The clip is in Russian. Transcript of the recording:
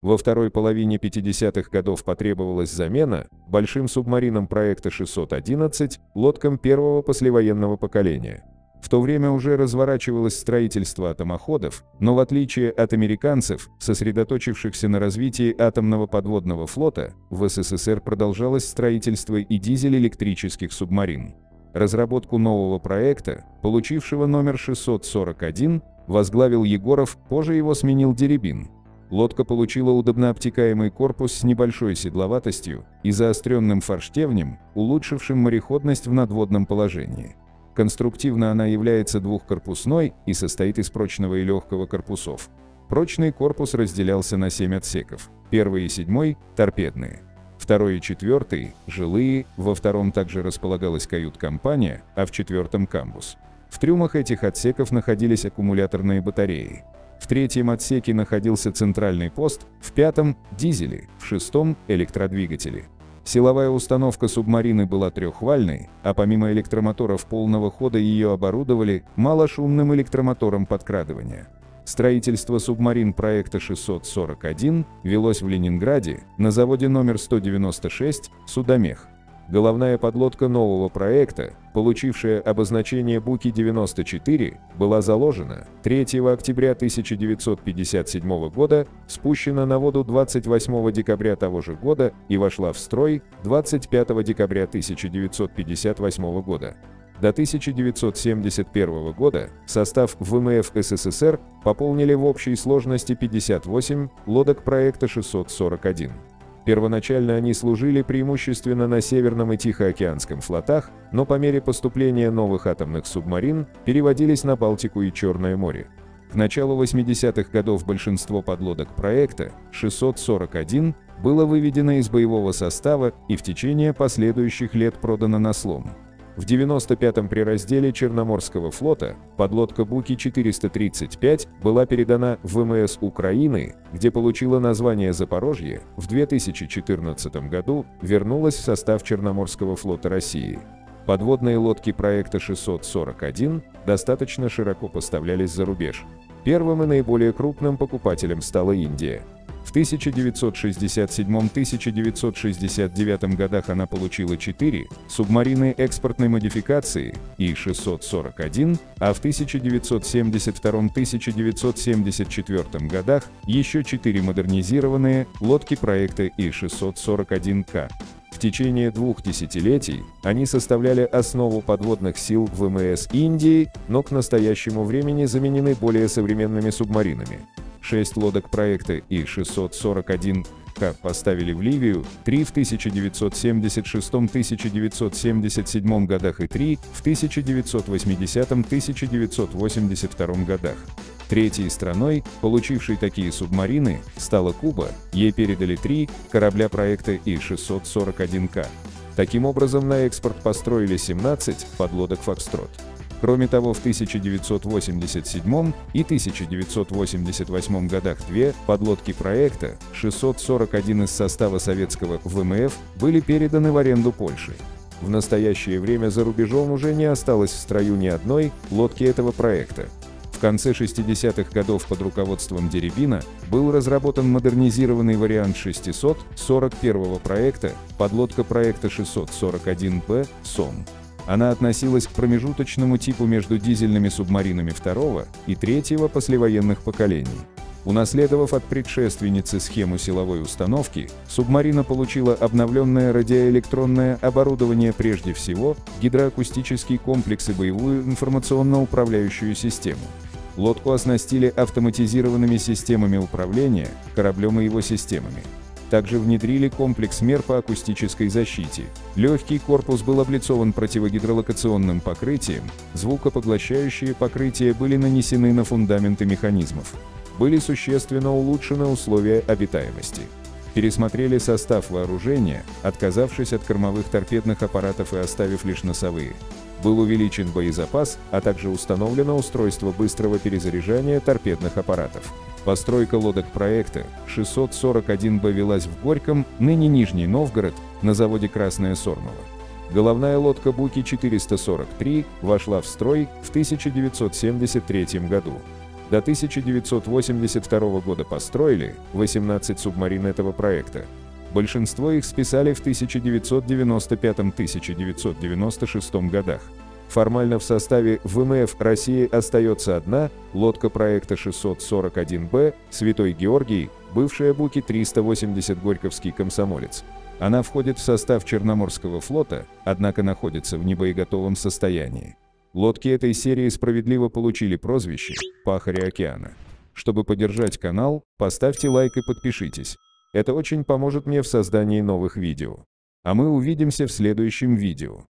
Во второй половине 50-х годов потребовалась замена большим субмаринам проекта 611, лодкам первого послевоенного поколения. В то время уже разворачивалось строительство атомоходов, но в отличие от американцев, сосредоточившихся на развитии атомного подводного флота, в СССР продолжалось строительство и дизель-электрических субмарин. Разработку нового проекта, получившего номер 641, возглавил Егоров, позже его сменил Дерибин. Лодка получила удобнообтекаемый корпус с небольшой седловатостью и заостренным форштевнем, улучшившим мореходность в надводном положении. Конструктивно она является двухкорпусной и состоит из прочного и легкого корпусов. Прочный корпус разделялся на 7 отсеков. Первый и седьмой – торпедные. Второй и четвертый – жилые, во втором также располагалась кают-компания, а в четвертом – камбуз. В трюмах этих отсеков находились аккумуляторные батареи. В третьем отсеке находился центральный пост, в пятом – дизели, в шестом – электродвигатели. Силовая установка субмарины была трехвальной, а помимо электромоторов полного хода ее оборудовали малошумным электромотором подкрадывания. Строительство субмарин проекта 641 велось в Ленинграде на заводе номер 196 «Судомех». Головная подлодка нового проекта, получившая обозначение Буки-94, была заложена 3 октября 1957 года, спущена на воду 28 декабря того же года и вошла в строй 25 декабря 1958 года. До 1971 года состав ВМФ СССР пополнили в общей сложности 58 лодок проекта 641. Первоначально они служили преимущественно на Северном и Тихоокеанском флотах, но по мере поступления новых атомных субмарин переводились на Балтику и Черное море. К началу 80-х годов большинство подлодок проекта 641 было выведено из боевого состава и в течение последующих лет продано на слом. В 95-м при разделе Черноморского флота подлодка Буки-435 была передана в ВМС Украины, где получила название «Запорожье», в 2014 году вернулась в состав Черноморского флота России. Подводные лодки проекта 641 достаточно широко поставлялись за рубеж. Первым и наиболее крупным покупателем стала Индия. В 1967-1969 годах она получила 4 субмарины экспортной модификации И-641, а в 1972-1974 годах еще 4 модернизированные лодки проекта И-641К. В течение 2 десятилетий они составляли основу подводных сил ВМС Индии, но к настоящему времени заменены более современными субмаринами. 6 лодок проекта И-641К поставили в Ливию, 3 в 1976-1977 годах и 3 в 1980-1982 годах. Третьей страной, получившей такие субмарины, стала Куба, ей передали 3 корабля проекта И-641К. Таким образом, на экспорт построили 17 подлодок «Фокстрот». Кроме того, в 1987 и 1988 годах 2 подлодки проекта 641 из состава советского ВМФ были переданы в аренду Польше. В настоящее время за рубежом уже не осталось в строю ни одной лодки этого проекта. В конце 60-х годов под руководством Дерибина был разработан модернизированный вариант 641 проекта, подлодка проекта 641П «Сом». Она относилась к промежуточному типу между дизельными субмаринами второго и третьего послевоенных поколений. Унаследовав от предшественницы схему силовой установки, субмарина получила обновленное радиоэлектронное оборудование, прежде всего гидроакустический комплекс и боевую информационно-управляющую систему. Лодку оснастили автоматизированными системами управления кораблем и его системами. Также внедрили комплекс мер по акустической защите. Легкий корпус был облицован противогидролокационным покрытием, звукопоглощающие покрытия были нанесены на фундаменты механизмов. Были существенно улучшены условия обитаемости. Пересмотрели состав вооружения, отказавшись от кормовых торпедных аппаратов и оставив лишь носовые. Был увеличен боезапас, а также установлено устройство быстрого перезаряжания торпедных аппаратов. Постройка лодок проекта 641Б велась в Горьком, ныне Нижний Новгород, на заводе «Красное Сормово». Головная лодка Буки-443 вошла в строй в 1973 году. До 1982 года построили 18 субмарин этого проекта. Большинство их списали в 1995-1996 годах. Формально в составе ВМФ России остается одна лодка проекта 641Б «Святой Георгий», бывшая Буки-380 «Горьковский комсомолец». Она входит в состав Черноморского флота, однако находится в небоеготовом состоянии. Лодки этой серии справедливо получили прозвище «Пахари океана». Чтобы поддержать канал, поставьте лайк и подпишитесь. Это очень поможет мне в создании новых видео. А мы увидимся в следующем видео.